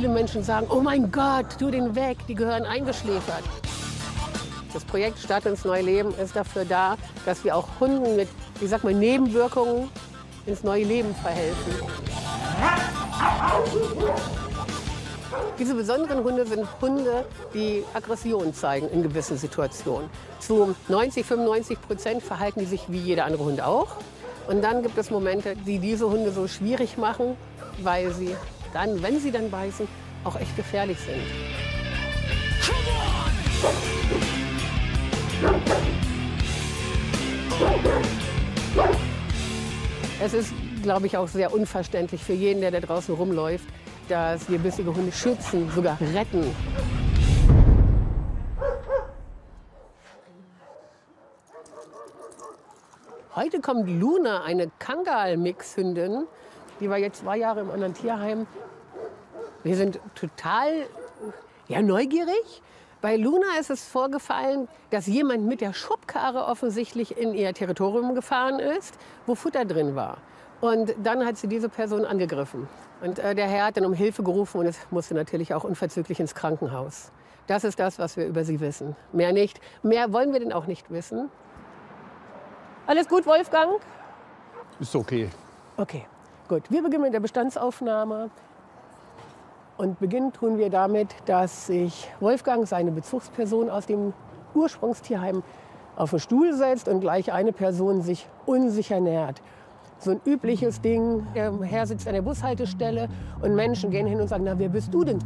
viele Menschen sagen, oh mein Gott, tu den weg, die gehören eingeschläfert. Das Projekt Start ins neue Leben ist dafür da, dass wir auch Hunden mit, ich sag mal, Nebenwirkungen ins neue Leben verhelfen. Diese besonderen Hunde sind Hunde, die Aggression zeigen in gewissen Situationen. Zu 90–95% verhalten die sich wie jeder andere Hund auch. Und dann gibt es Momente, die diese Hunde so schwierig machen, weil sie dann, wenn sie dann beißen, auch echt gefährlich sind. Es ist, glaube ich, auch sehr unverständlich für jeden, der da draußen rumläuft, dass wir bissige Hunde schützen, sogar retten. Heute kommt Luna, eine Kangal-Mix-Hündin. Die war jetzt 2 Jahre im anderen Tierheim. Wir sind total neugierig. Bei Luna ist es vorgefallen, dass jemand mit der Schubkarre offensichtlich in ihr Territorium gefahren ist, wo Futter drin war. Und dann hat sie diese Person angegriffen. Und der Herr hat dann um Hilfe gerufen und es musste natürlich auch unverzüglich ins Krankenhaus. Das ist das, was wir über sie wissen. Mehr nicht. Mehr wollen wir denn auch nicht wissen. Alles gut, Wolfgang? Ist okay. Okay, gut. Wir beginnen mit der Bestandsaufnahme. Und beginnen tun wir damit, dass sich Wolfgang, seine Bezugsperson aus dem Ursprungstierheim, auf den Stuhl setzt und gleich eine Person sich unsicher nähert. So ein übliches Ding, der Herr sitzt an der Bushaltestelle und Menschen gehen hin und sagen, na, wer bist du denn?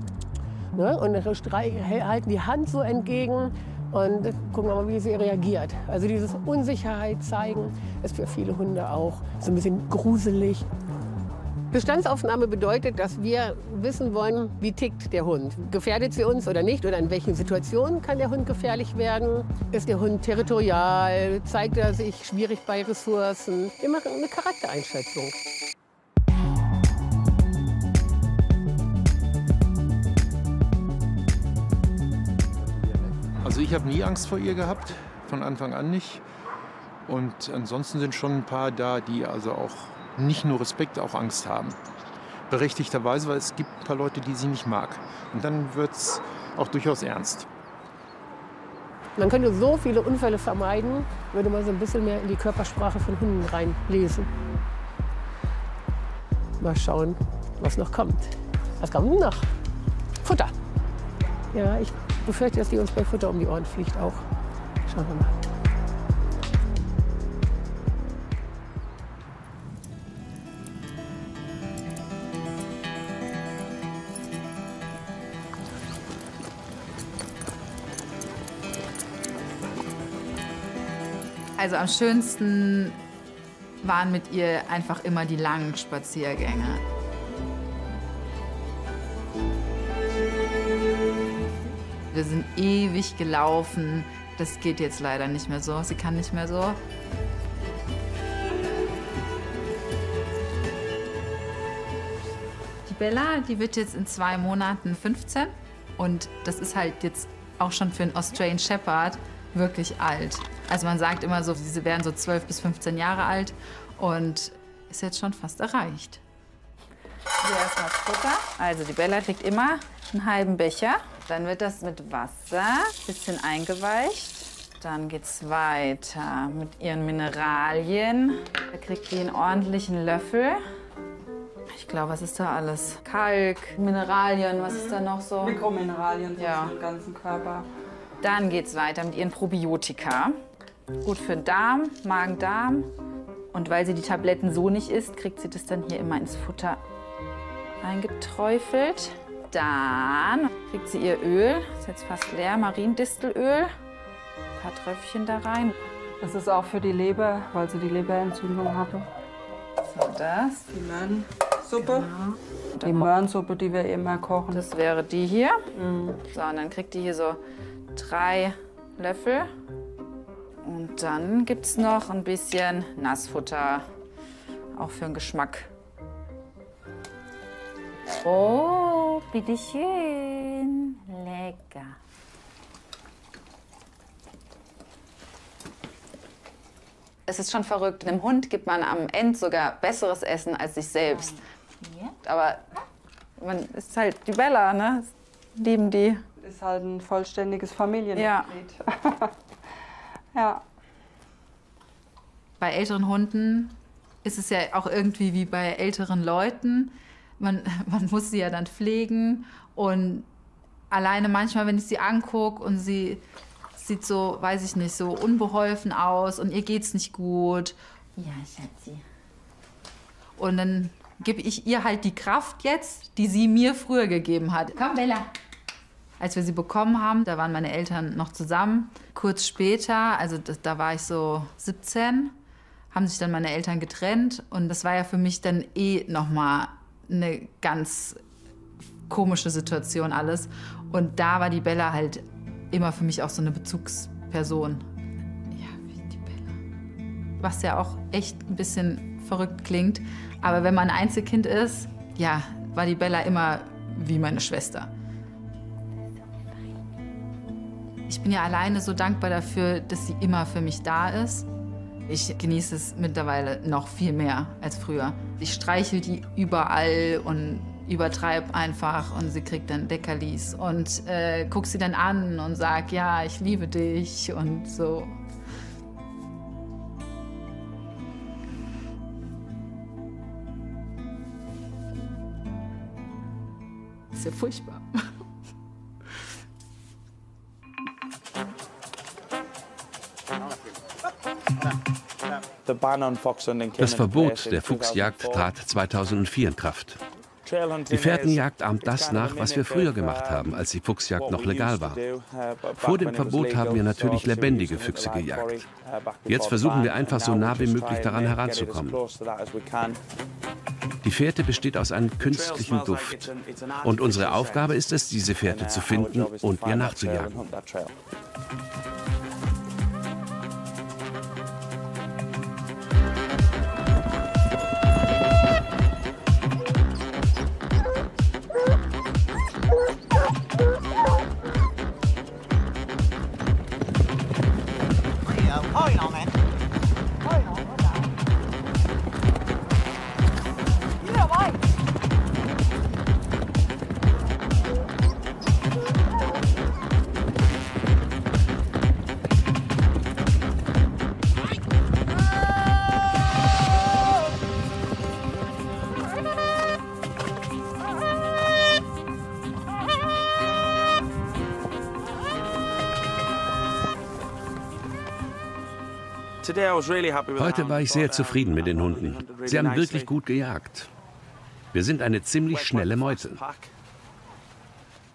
Ne? Und halten die Hand so entgegen und gucken wir mal, wie sie reagiert. Also dieses Unsicherheit zeigen ist für viele Hunde auch so ein bisschen gruselig. Bestandsaufnahme bedeutet, dass wir wissen wollen, wie tickt der Hund. Gefährdet sie uns oder nicht? Oder in welchen Situationen kann der Hund gefährlich werden? Ist der Hund territorial? Zeigt er sich schwierig bei Ressourcen? Wir machen eine Charaktereinschätzung. Also ich habe nie Angst vor ihr gehabt, von Anfang an nicht. Und ansonsten sind schon ein paar da, die also auch nicht nur Respekt, auch Angst haben. Berechtigterweise, weil es gibt ein paar Leute, die sie nicht mag. Und dann wird es auch durchaus ernst. Man könnte so viele Unfälle vermeiden, würde man so ein bisschen mehr in die Körpersprache von Hunden reinlesen. Mal schauen, was noch kommt. Was kommt noch? Futter. Ja, ich befürchte, dass die uns bei Futter um die Ohren fliegt auch. Schauen wir mal. Also am schönsten waren mit ihr einfach immer die langen Spaziergänge. Wir sind ewig gelaufen. Das geht jetzt leider nicht mehr so. Sie kann nicht mehr so. Die Bella, die wird jetzt in 2 Monaten 15. Und das ist halt jetzt auch schon für einen Australian Shepherd wirklich alt. Also man sagt immer so, sie wären so 12 bis 15 Jahre alt und ist jetzt schon fast erreicht. Hier erstmal das Futter. Also die Bella kriegt immer einen halben Becher. Dann wird das mit Wasser ein bisschen eingeweicht. Dann geht's weiter mit ihren Mineralien. Da kriegt sie einen ordentlichen Löffel. Ich glaube, was ist da alles? Kalk, Mineralien, was ist da noch so? Mikromineralien ja. Für den ganzen Körper. Dann geht's weiter mit ihren Probiotika. Gut für den Darm, Magen-Darm. Und weil sie die Tabletten so nicht isst, kriegt sie das dann hier immer ins Futter eingeträufelt. Dann kriegt sie ihr Öl, ist jetzt fast leer, Mariendistelöl. Ein paar Tröpfchen da rein. Das ist auch für die Leber, weil sie die Leberentzündung hatte. So, das. Die Möhrensuppe. Genau. Die Möhrensuppe, die wir immer kochen. Das wäre die hier. So, und dann kriegt die hier so 3 Löffel. Und dann gibt es noch ein bisschen Nassfutter, auch für den Geschmack. Oh, bitteschön. Lecker. Es ist schon verrückt. Einem Hund gibt man am Ende sogar besseres Essen als sich selbst. Aber Man ist halt die Bella, ne? Das lieben die. Ist halt ein vollständiges Familienmitglied. Ja. Ja. Bei älteren Hunden ist es ja auch irgendwie wie bei älteren Leuten. Man muss sie ja dann pflegen und alleine manchmal, wenn ich sie angucke und sie sieht so, weiß ich nicht, so unbeholfen aus und ihr geht's nicht gut. Ja, Schatzi. Und dann gebe ich ihr halt die Kraft jetzt, die sie mir früher gegeben hat. Komm, Bella. Als wir sie bekommen haben, da waren meine Eltern noch zusammen. Kurz später, also da war ich so 17, haben sich dann meine Eltern getrennt. Und das war ja für mich dann noch mal eine ganz komische Situation alles. Und da war die Bella halt immer für mich auch so eine Bezugsperson. Ja, wie die Bella. Was ja auch echt ein bisschen verrückt klingt. Aber wenn man Einzelkind ist, ja, war die Bella immer wie meine Schwester. Ich bin ja alleine so dankbar dafür, dass sie immer für mich da ist. Ich genieße es mittlerweile noch viel mehr als früher. Ich streichel die überall und übertreibe einfach und sie kriegt dann Leckerlis und guck sie dann an und sag, ja, ich liebe dich und so. Das ist ja furchtbar. Das Verbot der Fuchsjagd trat 2004 in Kraft. Die Fährtenjagd ahmt das nach, was wir früher gemacht haben, als die Fuchsjagd noch legal war. Vor dem Verbot haben wir natürlich lebendige Füchse gejagt. Jetzt versuchen wir einfach so nah wie möglich daran heranzukommen. Die Fährte besteht aus einem künstlichen Duft. Und unsere Aufgabe ist es, diese Fährte zu finden und ihr nachzujagen. Heute war ich sehr zufrieden mit den Hunden. Sie haben wirklich gut gejagt. Wir sind eine ziemlich schnelle Meute.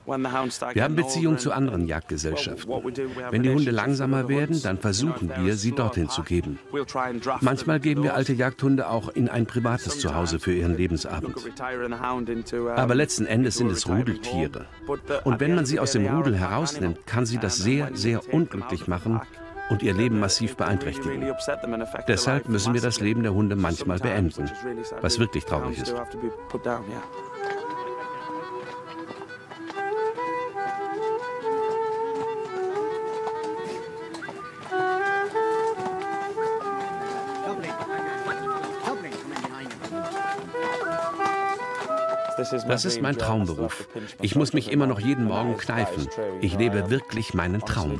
Wir haben Beziehungen zu anderen Jagdgesellschaften. Wenn die Hunde langsamer werden, dann versuchen wir, sie dorthin zu geben. Manchmal geben wir alte Jagdhunde auch in ein privates Zuhause für ihren Lebensabend. Aber letzten Endes sind es Rudeltiere. Und wenn man sie aus dem Rudel herausnimmt, kann sie das sehr, sehr unglücklich machen und ihr Leben massiv beeinträchtigen. Deshalb müssen wir das Leben der Hunde manchmal beenden, was wirklich traurig ist. Das ist mein Traumberuf. Ich muss mich immer noch jeden Morgen kneifen. Ich lebe wirklich meinen Traum.